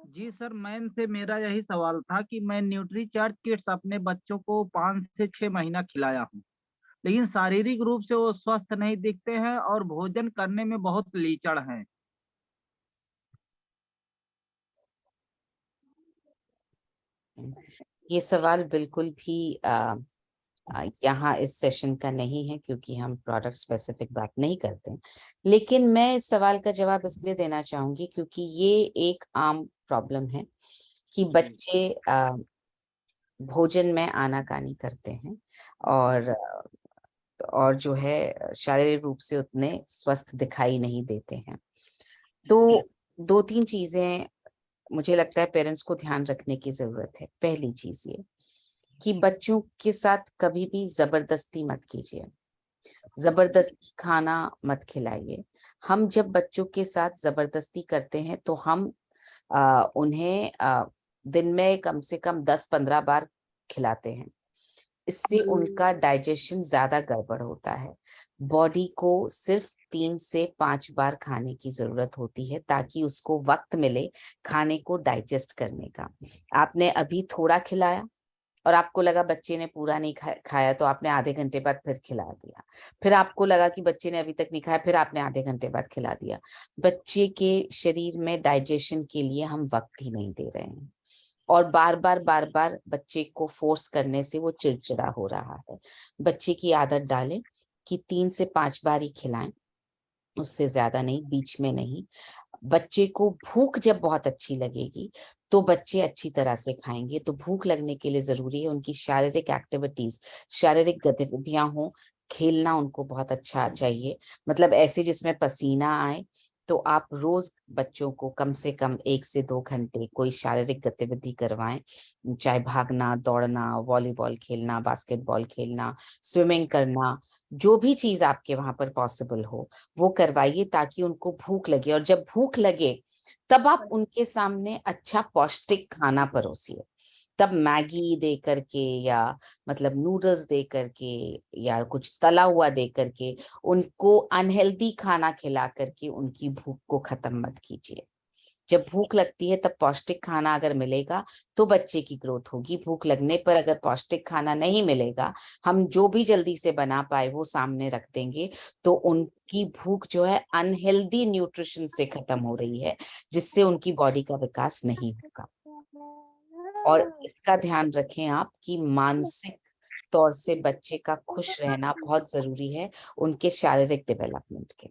Speaker 10: जी सर, मैम से मेरा यही सवाल था कि मैं न्यूट्रीचार्ज किट्स अपने बच्चों को 5 से 6 महीना खिलाया हूँ, लेकिन शारीरिक रूप से वो स्वस्थ नहीं दिखते हैं और भोजन करने में बहुत लीचड़ हैं।
Speaker 1: ये सवाल बिल्कुल भी यहाँ इस सेशन का नहीं है, क्योंकि हम प्रोडक्ट स्पेसिफिक बात नहीं करते हैं। लेकिन मैं इस सवाल का जवाब इसलिए देना चाहूंगी क्योंकि ये एक आम प्रॉब्लम है कि बच्चे भोजन में आनाकानी करते हैं और जो है शारीरिक रूप से उतने स्वस्थ दिखाई नहीं देते हैं। तो 2-3 चीजें मुझे लगता है पेरेंट्स को ध्यान रखने की जरूरत है। पहली चीज ये कि बच्चों के साथ कभी भी जबरदस्ती मत कीजिए, जबरदस्ती खाना मत खिलाइए। हम जब बच्चों के साथ जबरदस्ती करते हैं तो हम उन्हें दिन में कम से कम 10-15 बार खिलाते हैं। इससे उनका डाइजेशन ज्यादा गड़बड़ होता है। बॉडी को सिर्फ 3 से 5 बार खाने की जरूरत होती है ताकि उसको वक्त मिले खाने को डाइजेस्ट करने का। आपने अभी थोड़ा खिलाया, और आपको लगा बच्चे ने पूरा नहीं खाया तो आपने आधे घंटे बाद फिर खिला दिया। फिर आपको लगा कि बच्चे ने अभी तक नहीं खाया, फिर आपने आधे घंटे बाद खिला दिया। बच्चे के शरीर में डाइजेशन के लिए हम वक्त ही नहीं दे रहे हैं, और बार बार बच्चे को फोर्स करने से वो चिड़चिड़ा हो रहा है। बच्चे की आदत डालें कि 3 से 5 बार ही खिलाएं, उससे ज्यादा नहीं, बीच में नहीं। बच्चे को भूख जब बहुत अच्छी लगेगी तो बच्चे अच्छी तरह से खाएंगे। तो भूख लगने के लिए जरूरी है उनकी शारीरिक एक्टिविटीज, शारीरिक गतिविधियां हो। खेलना उनको बहुत अच्छा चाहिए, मतलब ऐसे जिसमें पसीना आए। तो आप रोज बच्चों को कम से कम 1 से 2 घंटे कोई शारीरिक गतिविधि करवाएं, चाहे भागना, दौड़ना, वॉलीबॉल खेलना, बास्केटबॉल खेलना, स्विमिंग करना, जो भी चीज आपके वहां पर पॉसिबल हो वो करवाइए, ताकि उनको भूख लगे। और जब भूख लगे तब आप उनके सामने अच्छा पौष्टिक खाना परोसिए। तब मैगी दे करके, या मतलब नूडल्स दे करके, या कुछ तला हुआ दे करके, उनको अनहेल्दी खाना खिला करके उनकी भूख को खत्म मत कीजिए। जब भूख लगती है तब पौष्टिक खाना अगर मिलेगा तो बच्चे की ग्रोथ होगी। भूख लगने पर अगर पौष्टिक खाना नहीं मिलेगा, हम जो भी जल्दी से बना पाए वो सामने रख देंगे, तो उनकी भूख जो है अनहेल्दी न्यूट्रिशन से खत्म हो रही है, जिससे उनकी बॉडी का विकास नहीं होगा। और इसका ध्यान रखें आप कि मानसिक तौर से बच्चे का खुश रहना बहुत जरूरी है उनके शारीरिक डेवलपमेंट के।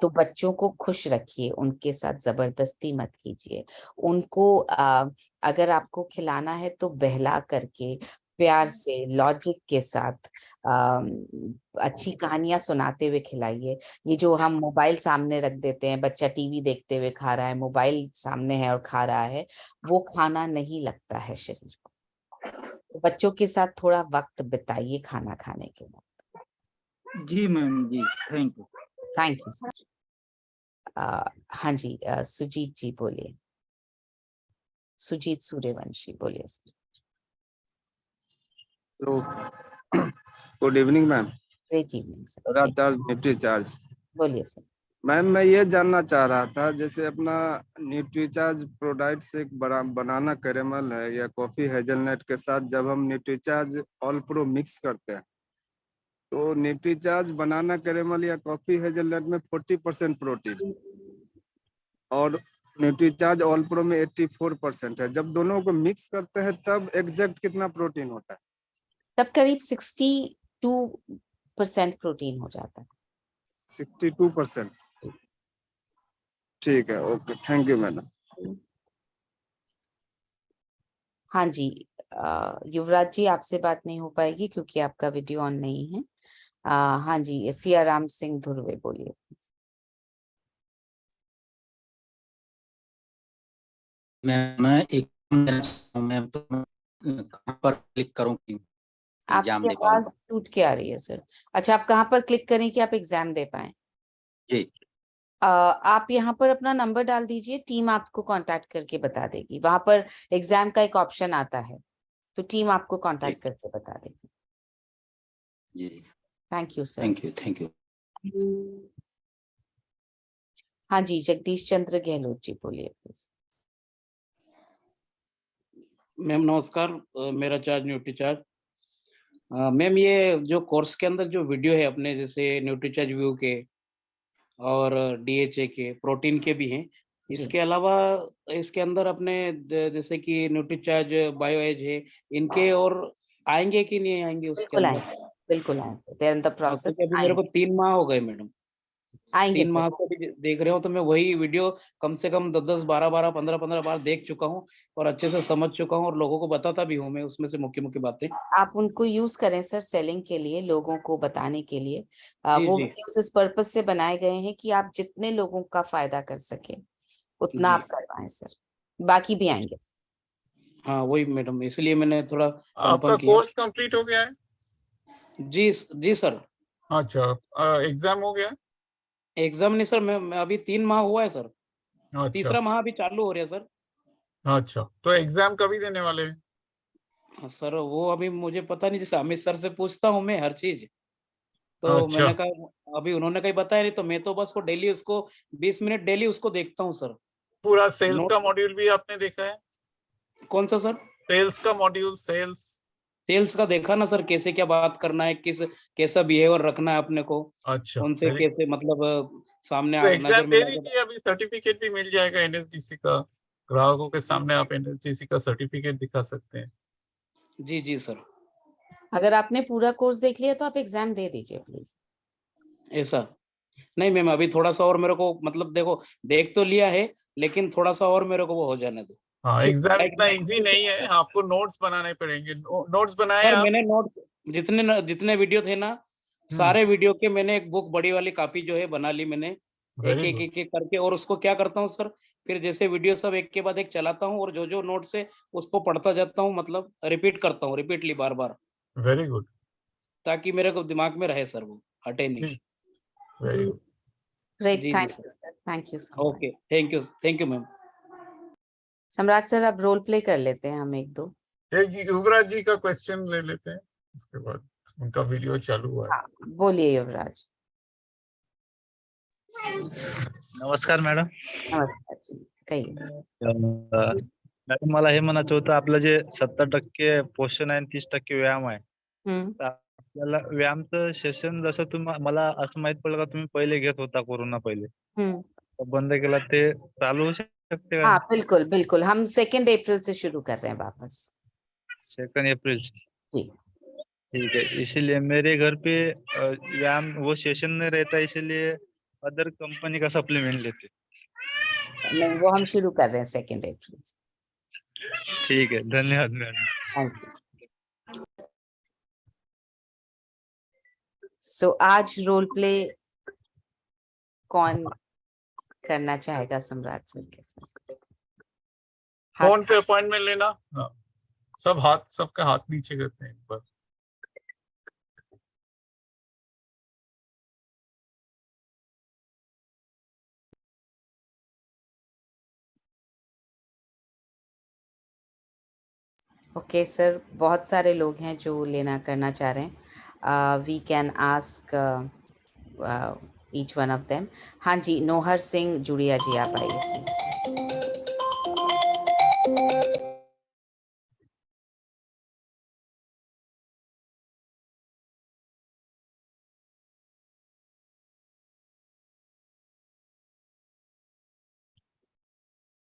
Speaker 1: तो बच्चों को खुश रखिए, उनके साथ जबरदस्ती मत कीजिए। उनको अगर आपको खिलाना है तो बहला करके, प्यार से, लॉजिक के साथ, अच्छी कहानियां सुनाते हुए खिलाइए। ये जो हम मोबाइल सामने रख देते हैं, बच्चा टीवी देखते हुए खा रहा है, मोबाइल सामने है और खा रहा है, वो खाना नहीं लगता है शरीर को। तो बच्चों के साथ थोड़ा वक्त बिताइए खाना खाने के बाद।
Speaker 10: जी मैम जी, thank you.
Speaker 1: Thank you sir. हाँ जी, सुजीत जी बोलिए। सुजीत सूर्यवंशी बोलिए sir.
Speaker 11: Good evening ma'am.
Speaker 1: Great evening sir.
Speaker 11: Nutricharge
Speaker 1: बोलिए सर।
Speaker 11: मैम, मैं ये जानना चाह रहा था, जैसे अपना न्यूट्रीचार्ज प्रोडक्ट्स एक बनाना कैरेमल है या कॉफी हेजलनट के साथ जब हम न्यूट्रीचार्ज ऑल प्रो मिक्स करते हैं, तो न्यूट्रीचार्ज बनाना कैरेमल या कॉफी हेजलनट में 40% प्रोटीन और न्यूट्रीचार्ज ऑल प्रो में 84% है। जब दोनों को मिक्स करते हैं तब एग्जैक्ट कितना प्रोटीन होता है?
Speaker 1: तब करीब 62% प्रोटीन हो जाता है।
Speaker 11: 62%। ठीक है, ओके, थैंक यू मैडम।
Speaker 1: हाँ जी, युवराज जी आपसे बात नहीं हो पाएगी क्योंकि आपका वीडियो ऑन नहीं है। हाँ जी, सियाराम सिंह धुर्वे बोलिए।
Speaker 12: मैं एक मैं तो कहाँ पर क्लिक करूं कि एग्जाम
Speaker 1: आपकी
Speaker 12: दे पाऊं?
Speaker 1: आवाज टूट के आ रही है सर। अच्छा, आप कहाँ पर क्लिक करें कि आप एग्जाम दे पाए?
Speaker 12: जी,
Speaker 1: आप यहाँ पर अपना नंबर डाल दीजिए, टीम आपको कांटेक्ट करके बता देगी। वहां पर एग्जाम का एक ऑप्शन आता है, तो टीम आपको कांटेक्ट करके बता देगी।
Speaker 12: जी,
Speaker 1: thank you sir.
Speaker 12: Thank you.
Speaker 1: हाँ जी, जगदीश चंद्र गहलोत जी बोलिए प्लीज।
Speaker 13: मैम नमस्कार, मेरा चार्ज न्यूट्री चार्ज। मैम ये जो कोर्स के अंदर जो वीडियो है अपने, जैसे न्यूट्री चार्ज व्यू के और डीएचए के, प्रोटीन के भी हैं, इसके अलावा इसके अंदर अपने जैसे कि न्यूट्री चार्ज बायो एज है, इनके और आएंगे कि नहीं आएंगे उसके
Speaker 1: बिल्कुल
Speaker 13: अंदर?
Speaker 1: आएंगे, बिल्कुल आएंगे। They're in the process,
Speaker 13: क्योंकि अभी मेरे को 3 माह हो गए मैडम,
Speaker 1: आएंगे
Speaker 13: 3 माह से भी देख रहे हो, तो मैं वही वीडियो कम से कम 10-10, 12-12, 15-15 बार देख चुका हूँ और अच्छे से समझ चुका हूँ और लोगों को बताता भी हूँ मैं उसमें से मुख्य बातें।
Speaker 1: आप उनको यूज करें सर, सेलिंग के लिए, लोगों को बताने के लिए। वो
Speaker 13: जी।
Speaker 1: वीडियोस इस पर्पज से बनाए गए हैं कि आप जितने लोगों का फायदा कर सके उतना आप करवाएं सर। बाकी भी आएंगे।
Speaker 13: हाँ वही मैडम, इसलिए मैंने थोड़ा
Speaker 8: आपका
Speaker 13: कंफर्म किया।
Speaker 8: कोर्स कंप्लीट हो गया है?
Speaker 13: जी सर।
Speaker 8: अच्छा, एग्जाम हो गया?
Speaker 13: एग्जाम नहीं सर, मैं अभी 3 माह हुआ है सर।
Speaker 8: अच्छा,
Speaker 13: तीसरा माह अभी चालू हो रहा है सर।
Speaker 8: अच्छा, तो एग्जाम कभी देने वाले हैं?
Speaker 13: सर वो अभी मुझे पता नहीं, जैसे अमित सर से पूछता हूँ मैं हर चीज, तो
Speaker 8: अच्छा।
Speaker 13: मैंने कहा अभी उन्होंने कहीं बताया नहीं, तो मैं तो बस वो डेली उसको 20 मिनट डेली उसको देखता हूँ सर।
Speaker 8: पूरा सेल्स का मॉड्यूल भी आपने देखा है?
Speaker 13: कौन सा सर?
Speaker 8: सेल्स का मॉड्यूल,
Speaker 13: सेल्स का देखा ना सर, कैसे क्या बात करना है, कैसा बिहेवियर रखना है अपने को,
Speaker 8: अच्छा
Speaker 13: उनसे
Speaker 8: very
Speaker 13: कैसे मतलब सामने
Speaker 8: तो
Speaker 13: नजर
Speaker 8: एग्जाम दे
Speaker 13: मिला
Speaker 8: दीजिए, अभी सर्टिफिकेट भी मिल जाएगा एनएसडीसी का, ग्राहकों के सामने आप एनएसडीसी का सर्टिफिकेट दिखा सकते हैं।
Speaker 13: जी जी सर।
Speaker 1: अगर आपने पूरा कोर्स देख लिया तो आप एग्जाम दे दीजिए प्लीज।
Speaker 13: ऐसा नहीं मैम, अभी थोड़ा सा और मेरे को मतलब देखो, देख तो लिया है लेकिन थोड़ा सा और मेरे को वो हो जाने दो।
Speaker 8: हाँ एग्जाम
Speaker 13: लाइक
Speaker 8: इतना इजी नहीं है, आपको नोट्स बनाने पड़ेंगे। नोट्स बनाए
Speaker 13: सर
Speaker 8: आप?
Speaker 13: मैंने नोट जितने वीडियो थे ना, सारे वीडियो के मैंने एक बुक बड़ी वाली कॉपी जो है बना ली मैंने, एक
Speaker 8: Very
Speaker 13: एक
Speaker 8: good.
Speaker 13: एक एक करके। और उसको क्या करता हूँ सर, फिर जैसे वीडियो सब एक के बाद एक चलाता हूँ और जो जो नोट्स है उसको पढ़ता जाता हूँ, मतलब रिपीट करता हूँ, रिपीटली बार बार,
Speaker 8: वेरी गुड,
Speaker 13: ताकि मेरे को दिमाग में रहे सर, वो हटे नहीं।
Speaker 8: Very good.
Speaker 1: ग्रेट,
Speaker 13: जी जी
Speaker 1: thank
Speaker 13: sir.
Speaker 1: You sir, thank you so much.
Speaker 13: Okay, thank you ma'am.
Speaker 1: Samrat sir अब रोल प्ले कर लेते हैं हम एक दो।
Speaker 8: एक युवराज जी का क्वेश्चन ले लेते हैं, उसके बाद उनका वीडियो चालू हुआ है।
Speaker 1: हाँ बोलिए युवराज।
Speaker 14: नमस्कार मॅडम.
Speaker 1: नमस्कार जी, कहिए।
Speaker 14: मॅडम मला हे म्हणायचं होतं, आपलं जे 70% पोषण आहे आणि 30% व्यायाम आहे, तर आपल्याला व्यायामचं सेशन जसं मला असं माहित पडलं का तुम्ही पहिले घेत होता कोरोना पहिले, तर बंद केला, ते चालू होऊ शकते का?
Speaker 1: हाँ बिल्कुल बिल्कुल, हम 2 अप्रैल से शुरू कर रहे हैं वापस।
Speaker 14: 2 अप्रैल से?
Speaker 1: जी
Speaker 14: ठीक है, इसीलिए मेरे घर पे व्यायाम वो सेशन नहीं रहता, इसीलिए अदर कंपनी का सप्लीमेंट लेते।
Speaker 1: नहीं, वो हम शुरू कर रहे हैं 2 अप्रैल से।
Speaker 14: ठीक है, धन्यवाद मैडम।
Speaker 1: Thank you. सो आज रोल प्ले कौन करना चाहेगा सम्राट सर के साथ?
Speaker 8: फोन पे अपॉइंटमेंट लेना। हाँ, सबके हाथ नीचे करते हैं एक बार।
Speaker 1: ओके सर, बहुत सारे लोग हैं जो लेना करना चाह रहे हैं। We can ask each one of them. हाँ जी, नोहर सिंह जुड़िया जी, आप आइए प्लीज।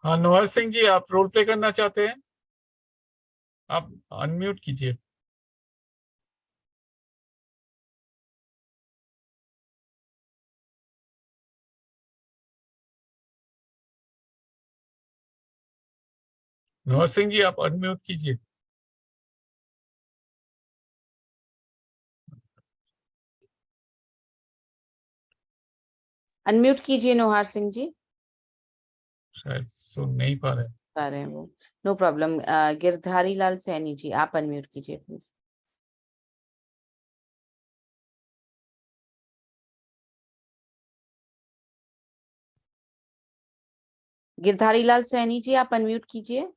Speaker 8: हाँ नोहर सिंह जी, आप रोल प्ले करना चाहते हैं? आप अनम्यूट कीजिए। नोहर सिंह जी, आप अनम्यूट कीजिए।
Speaker 1: अनम्यूट कीजिए नोहर सिंह जी।
Speaker 8: शायद सुन नहीं पा रहे।
Speaker 1: पा रहे हैं वो, नो प्रॉब्लम। गिरधारी लाल सैनी जी, आप अनम्यूट कीजिए प्लीज। गिरधारी लाल सैनी जी, आप अनम्यूट कीजिए।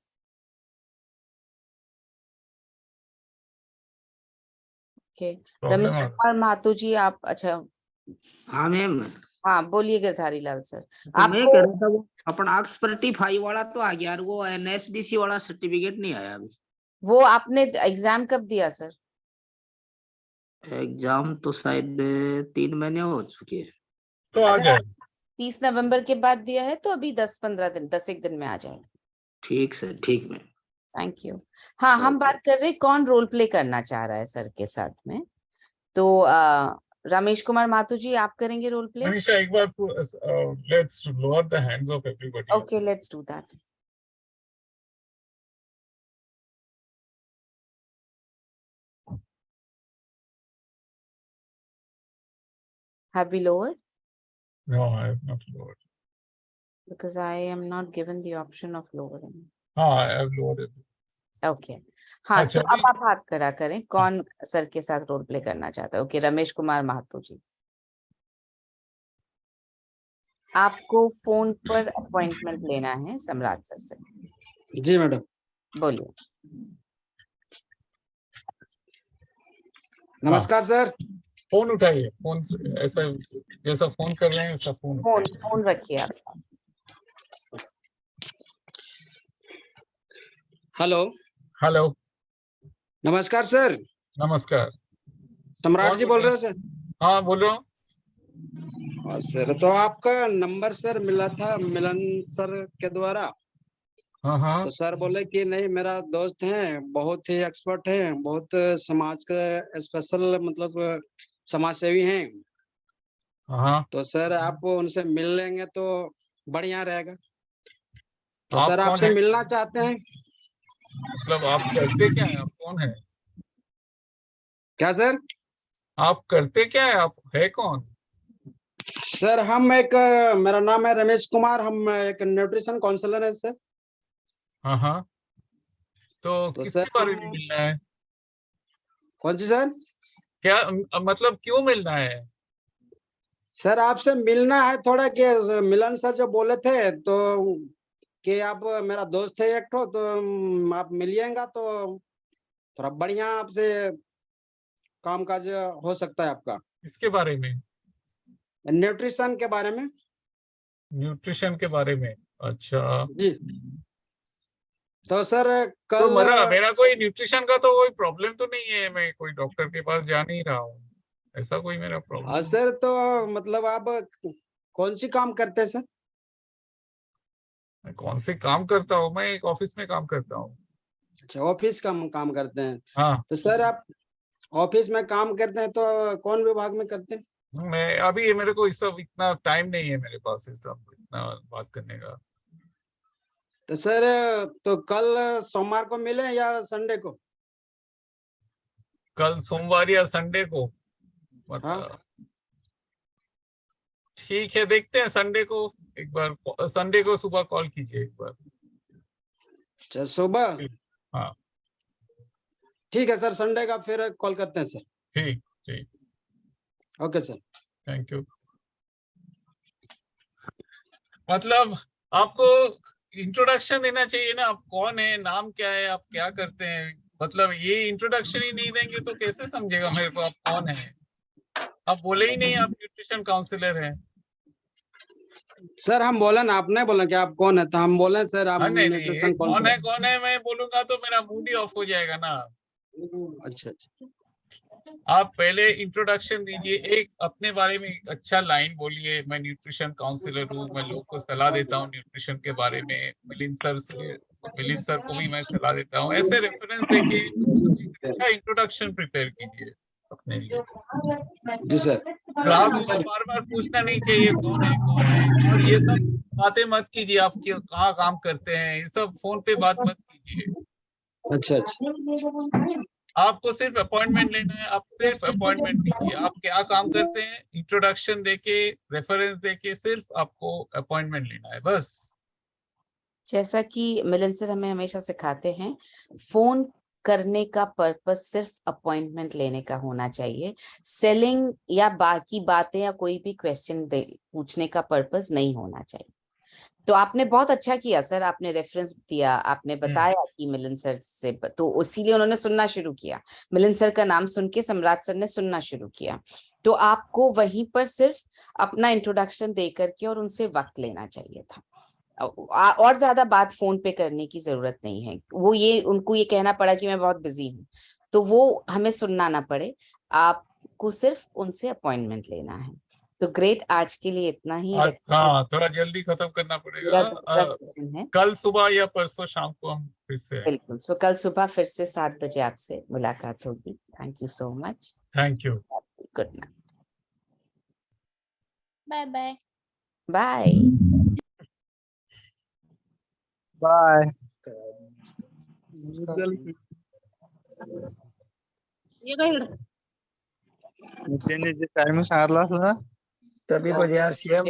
Speaker 1: ओके, रमेश कुमार महतो जी, आप, अच्छा
Speaker 3: हाँ मैम,
Speaker 1: हाँ बोलिए गिरधारी लाल सर।
Speaker 3: तो मैं
Speaker 1: आपको
Speaker 3: कह रहा था वो अपना एक्सपर्टी वाला तो आ गया, और वो एनएसडीसी वाला सर्टिफिकेट नहीं आया अभी।
Speaker 1: वो आपने एग्जाम कब दिया सर?
Speaker 3: एग्जाम तो शायद 3 महीने हो चुके हैं।
Speaker 8: तो आ जाए
Speaker 1: 30 नवंबर के बाद दिया है तो अभी 10-15 दिन, 10 दिन में आ जाएगा।
Speaker 3: ठीक सर, ठीक मैम।
Speaker 1: Thank you. हाँ, हम बात कर रहे हैं कौन रोल प्ले करना चाह रहा है सर के साथ में। तो रमेश कुमार माथुर जी, आप करेंगे रोल प्ले?
Speaker 8: मनीषा, एक बार let's lower the hands of everybody.
Speaker 1: Okay, let's do that. Have we lowered?
Speaker 8: No, I have not lowered.
Speaker 1: Because I am not given the option of lowering.
Speaker 8: हाँ, I have lowered it.
Speaker 1: Okay हाँ,
Speaker 8: अच्छा,
Speaker 1: सो अब आप हाथ खड़ा करें, कौन सर के साथ रोल प्ले करना चाहता है? ओके, रमेश कुमार महतो जी, आपको फोन पर अपॉइंटमेंट लेना है सम्राट सर से।
Speaker 13: जी मैडम,
Speaker 1: बोलिए।
Speaker 13: नमस्कार सर।
Speaker 8: फोन उठाइए, फोन से ऐसा जैसा फोन कर रहे हैं वैसा फोन
Speaker 1: फोन रखिए आप साथ।
Speaker 13: हेलो।
Speaker 8: हेलो,
Speaker 13: नमस्कार सर।
Speaker 8: नमस्कार।
Speaker 13: सम्राट
Speaker 8: कौन
Speaker 13: जी
Speaker 8: बोल
Speaker 13: बोल
Speaker 8: रहे
Speaker 13: रहे हैं सर?
Speaker 8: हाँ, बोल रहा हूँ।
Speaker 13: हाँ सर, तो आपका नंबर सर मिला था मिलन सर के द्वारा।
Speaker 8: हाँ हाँ
Speaker 13: तो सर बोले कि नहीं, मेरा दोस्त है, बहुत ही एक्सपर्ट है, बहुत समाज का स्पेशल मतलब समाज सेवी हैं।
Speaker 8: हाँ।
Speaker 13: तो सर आप उनसे मिल लेंगे तो बढ़िया रहेगा। तो
Speaker 8: आप
Speaker 13: सर
Speaker 8: कौन
Speaker 13: आपसे
Speaker 8: है?
Speaker 13: मिलना चाहते हैं।
Speaker 8: मतलब आप करते क्या है? आप कौन है?
Speaker 13: क्या सर?
Speaker 8: आप करते क्या है? आप है कौन?
Speaker 13: सर हम एक मेरा नाम है रमेश कुमार, हम एक न्यूट्रिशन काउंसलर है सर।
Speaker 8: हाँ हाँ। तो
Speaker 13: तो
Speaker 8: किसके
Speaker 13: सर
Speaker 8: बारे में मिलना है?
Speaker 13: कौन सी सर?
Speaker 8: क्या मतलब क्यों मिलना है?
Speaker 13: सर आपसे मिलना है थोड़ा, कि मिलन सर जो बोले थे तो कि आप मेरा दोस्त है एक ठो, तो आप मिलिएगा तो थोड़ा बढ़िया आपसे कामकाज हो सकता है आपका।
Speaker 8: किसके बारे में?
Speaker 13: न्यूट्रिशन के बारे में।
Speaker 8: न्यूट्रिशन के बारे में। अच्छा।
Speaker 13: जी। तो सर
Speaker 8: तो
Speaker 13: कल
Speaker 8: मेरा मेरा कोई न्यूट्रिशन का तो कोई प्रॉब्लम तो नहीं है, मैं कोई डॉक्टर के पास जा नहीं रहा हूँ, ऐसा कोई मेरा प्रॉब्लम।
Speaker 13: सर तो मतलब आप कौन सी काम करते हैं सर?
Speaker 8: मैं कौन से काम करता हूँ? मैं एक ऑफिस में काम करता हूँ।
Speaker 13: अच्छा, ऑफिस का काम करते हैं।
Speaker 8: हाँ।
Speaker 13: तो सर आप ऑफिस में काम करते हैं तो कौन विभाग में करते हैं?
Speaker 8: मैं अभी मेरे को इस सब इतना टाइम नहीं है मेरे पास इस सब इतना बात करने का।
Speaker 13: तो सर तो कल सोमवार को मिले या संडे को?
Speaker 8: कल सोमवार या संडे को?
Speaker 13: हाँ।
Speaker 8: मतलब ठीक है, देखते हैं संडे को। एक बार संडे को सुबह कॉल कीजिए एक बार।
Speaker 13: अच्छा, सुबह।
Speaker 8: हाँ
Speaker 13: ठीक है सर, संडे का फिर कॉल करते हैं सर।
Speaker 8: ठीक ठीक।
Speaker 13: Okay sir.
Speaker 8: Thank you. मतलब आपको इंट्रोडक्शन देना चाहिए ना, आप कौन है, नाम क्या है, आप क्या करते हैं। मतलब ये इंट्रोडक्शन ही नहीं देंगे तो कैसे समझेगा मेरे को आप कौन है। आप बोले ही नहीं आप न्यूट्रिशन काउंसलर हैं।
Speaker 13: सर हम बोले ना, आप नहीं बोले कि आप कौन है, तो हम बोले सर आप
Speaker 8: हाँ नहीं नहीं, ये
Speaker 13: न्यूट्रिशन
Speaker 8: कौन है मैं बोलूंगा तो मेरा मूड ही ऑफ हो जाएगा ना।
Speaker 13: अच्छा अच्छा।
Speaker 8: आप पहले इंट्रोडक्शन दीजिए, एक अपने बारे में एक अच्छा लाइन बोलिए। मैं न्यूट्रिशन काउंसलर हूँ, मैं लोगों को सलाह देता हूँ न्यूट्रिशन के बारे में। मिलिंद सर को भी मैं सलाह देता हूँ। ऐसे रेफरेंस देके अच्छा इंट्रोडक्शन प्रिपेयर कीजिए अपने लिए।
Speaker 13: जी सर।
Speaker 8: ग्राहकों को बार बार पूछना नहीं चाहिए कौन है कौन है, और ये सब बातें मत कीजिए। आप कहाँ काम करते हैं, ये सब फोन पे बात मत कीजिए।
Speaker 13: अच्छा अच्छा।
Speaker 8: आपको सिर्फ अपॉइंटमेंट लेना है, आप सिर्फ अपॉइंटमेंट लीजिए। आप क्या काम करते हैं, इंट्रोडक्शन देके रेफरेंस देके सिर्फ आपको अपॉइंटमेंट लेना है बस।
Speaker 1: जैसा कि मिलन सर हमें हमेशा सिखाते हैं, फोन करने का पर्पस सिर्फ अपॉइंटमेंट लेने का होना चाहिए। सेलिंग या बाकी बातें या कोई भी क्वेश्चन पूछने का पर्पस नहीं होना चाहिए। तो आपने बहुत अच्छा किया सर, आपने रेफरेंस दिया, आपने बताया कि मिलन सर से, तो इसीलिए उन्होंने सुनना शुरू किया। मिलन सर का नाम सुन के सम्राट सर ने सुनना शुरू किया। तो आपको वहीं पर सिर्फ अपना इंट्रोडक्शन दे करके और उनसे वक्त लेना चाहिए था। और ज्यादा बात फोन पे करने की जरूरत नहीं है। वो ये उनको ये कहना पड़ा कि मैं बहुत बिजी हूँ, तो वो हमें सुनना ना पड़े, आपको सिर्फ उनसे अपॉइंटमेंट लेना है। तो ग्रेट, आज के लिए इतना ही।
Speaker 8: हाँ, थोड़ा जल्दी खत्म करना
Speaker 1: पूरा
Speaker 8: पड़ेगा।
Speaker 1: 10 का सेशन है।
Speaker 8: कल सुबह या परसों शाम को हम फिर से।
Speaker 1: बिल्कुल, सो कल सुबह फिर से 7 बजे आपसे मुलाकात होगी। Thank you so much.
Speaker 8: Thank you.
Speaker 1: Good night.
Speaker 15: Bye bye.
Speaker 1: Bye
Speaker 14: bye. त्यांनी जे टाइम सांगितला असं ना
Speaker 3: तभी बजे यार सीएम